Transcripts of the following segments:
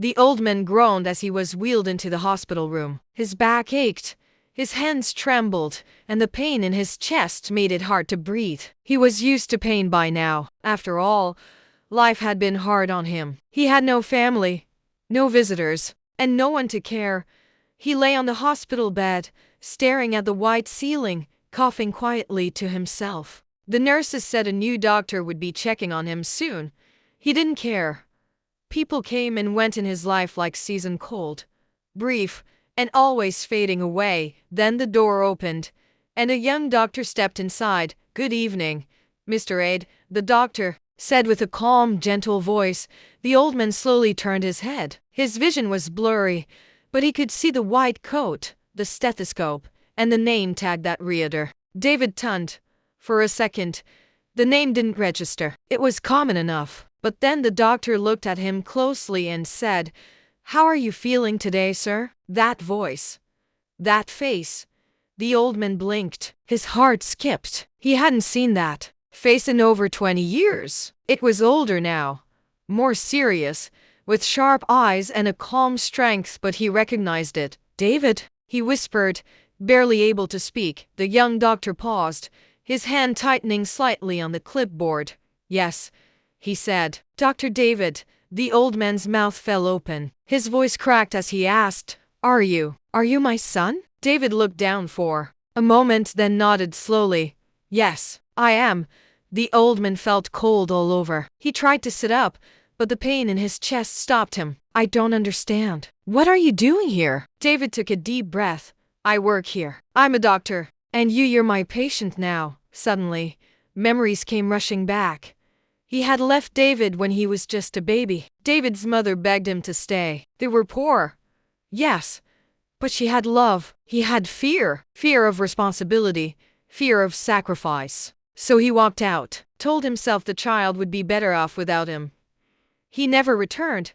The old man groaned as he was wheeled into the hospital room. His back ached, his hands trembled, and the pain in his chest made it hard to breathe. He was used to pain by now. After all, life had been hard on him. He had no family, no visitors, and no one to care. He lay on the hospital bed, staring at the white ceiling, coughing quietly to himself. The nurses said a new doctor would be checking on him soon. He didn't care. People came and went in his life like season cold, brief, and always fading away. Then the door opened, and a young doctor stepped inside. "Good evening, Mr. Aid," the doctor said with a calm, gentle voice. The old man slowly turned his head. His vision was blurry, but he could see the white coat, the stethoscope, and the name tag that reader. David Tunt. For a second, the name didn't register. It was common enough. But then the doctor looked at him closely and said, "How are you feeling today, sir?" That voice, that face. The old man blinked. His heart skipped. He hadn't seen that face in over 20 years. It was older now, more serious, with sharp eyes and a calm strength, but he recognized it. "David," he whispered, barely able to speak. The young doctor paused, his hand tightening slightly on the clipboard. "Yes," he said. "Dr. David." The old man's mouth fell open. His voice cracked as he asked, Are you my son?" David looked down for a moment, then nodded slowly. "Yes, I am." The old man felt cold all over. He tried to sit up, but the pain in his chest stopped him. "I don't understand. What are you doing here?" David took a deep breath. "I work here. I'm a doctor. And you're my patient now." Suddenly, memories came rushing back. He had left David when he was just a baby. David's mother begged him to stay. They were poor. Yes, but she had love. He had fear. Fear of responsibility. Fear of sacrifice. So he walked out, told himself the child would be better off without him. He never returned.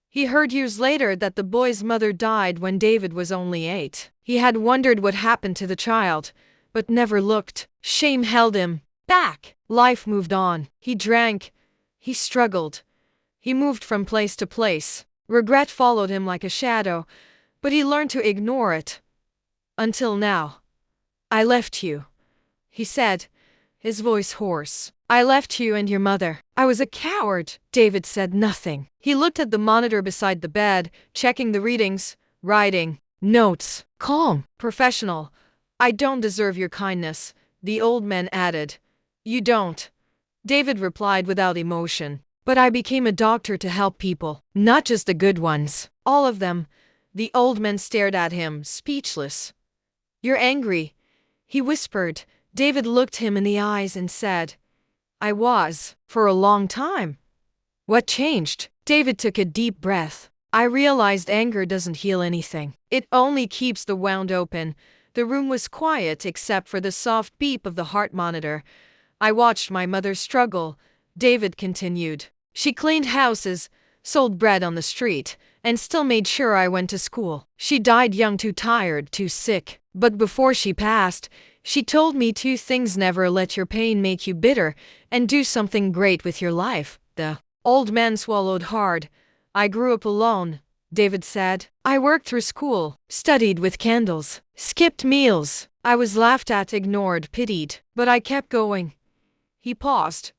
He heard years later that the boy's mother died when David was only 8. He had wondered what happened to the child, but never looked. Shame held him back. Life moved on. He drank. He struggled. He moved from place to place. Regret followed him like a shadow, but he learned to ignore it. Until now. "I left you," he said, his voice hoarse. "I left you and your mother. I was a coward." David said nothing. He looked at the monitor beside the bed, checking the readings, writing notes. Calm, professional. "I don't deserve your kindness," the old man added. "You don't," David replied without emotion. "But I became a doctor to help people, not just the good ones. All of them." The old man stared at him, speechless. "You're angry," he whispered. David looked him in the eyes and said, "I was, for a long time." "What changed?" David took a deep breath. "I realized anger doesn't heal anything. It only keeps the wound open." The room was quiet except for the soft beep of the heart monitor. "I watched my mother struggle," David continued. "She cleaned houses, sold bread on the street, and still made sure I went to school. She died young, too tired, too sick. But before she passed, she told me 2 things: never let your pain make you bitter, and do something great with your life." The old man swallowed hard. "I grew up alone," David said. "I worked through school, studied with candles, skipped meals. I was laughed at, ignored, pitied. But I kept going." He paused.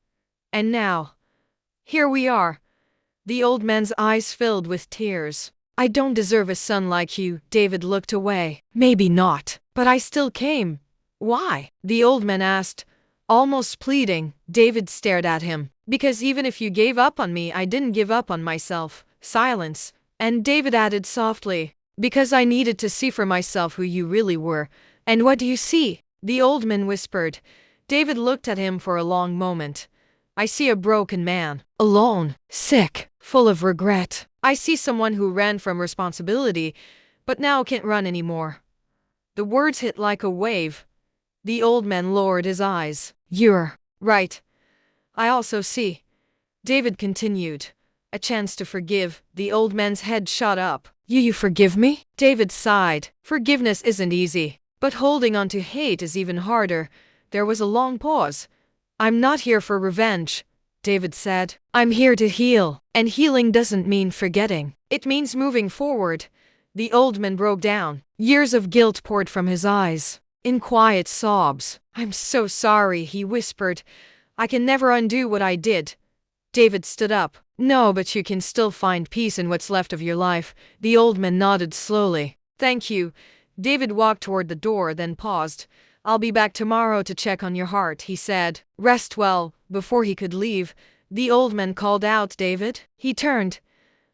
"And now, here we are." The old man's eyes filled with tears. "I don't deserve a son like you." David looked away. "Maybe not, but I still came." "Why?" the old man asked, almost pleading. David stared at him. "Because even if you gave up on me, I didn't give up on myself." Silence. And David added softly, "Because I needed to see for myself who you really were." "And what do you see?" the old man whispered. David looked at him for a long moment. "I see a broken man, alone, sick, full of regret. I see someone who ran from responsibility, but now can't run anymore." The words hit like a wave. The old man lowered his eyes. "You're right. I also see," David continued, "a chance to forgive." The old man's head shot up. You forgive me?" David sighed. "Forgiveness isn't easy, but holding on to hate is even harder." There was a long pause. "I'm not here for revenge," David said. I'm here to heal, and healing doesn't mean forgetting. It means moving forward. The old man broke down. Years of guilt poured from his eyes. In quiet sobs. I'm so sorry, he whispered. I can never undo what I did. David stood up. No, but you can still find peace in what's left of your life. The old man nodded slowly. Thank you. David walked toward the door, then paused. I'll be back tomorrow to check on your heart, he said. Rest well. Before he could leave, the old man called out, David. He turned.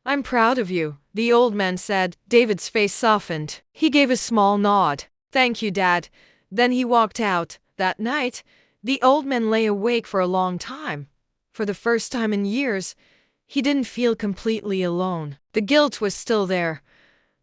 I'm proud of you, the old man said. David's face softened. He gave a small nod. Thank you, Dad. Then he walked out. That night, the old man lay awake for a long time. For the first time in years, he didn't feel completely alone. The guilt was still there,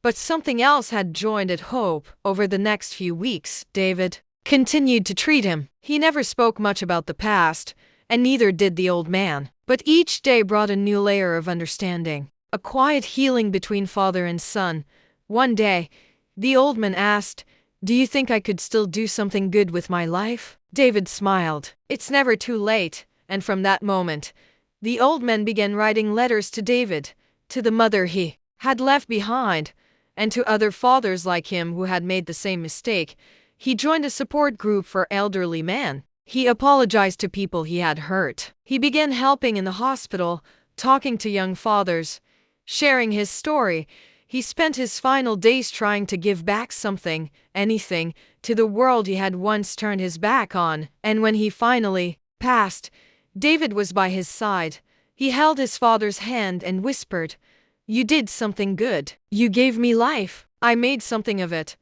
but something else had joined it. Hope. Over the next few weeks, David continued to treat him. He never spoke much about the past, and neither did the old man. But each day brought a new layer of understanding, a quiet healing between father and son. One day, the old man asked, Do you think I could still do something good with my life? David smiled. It's never too late. And from that moment, the old man began writing letters to David, to the mother he had left behind, and to other fathers like him who had made the same mistake. He joined a support group for elderly men. He apologized to people he had hurt. He began helping in the hospital, talking to young fathers, sharing his story. He spent his final days trying to give back something, anything, to the world he had once turned his back on. And when he finally passed, David was by his side. He held his father's hand and whispered, You did something good. You gave me life. I made something of it.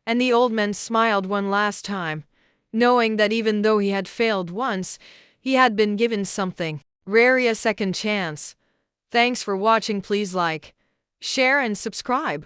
And the old man smiled one last time, knowing that even though he had failed once, he had been given something, rarely a second chance. Thanks for watching. Please like, share and subscribe.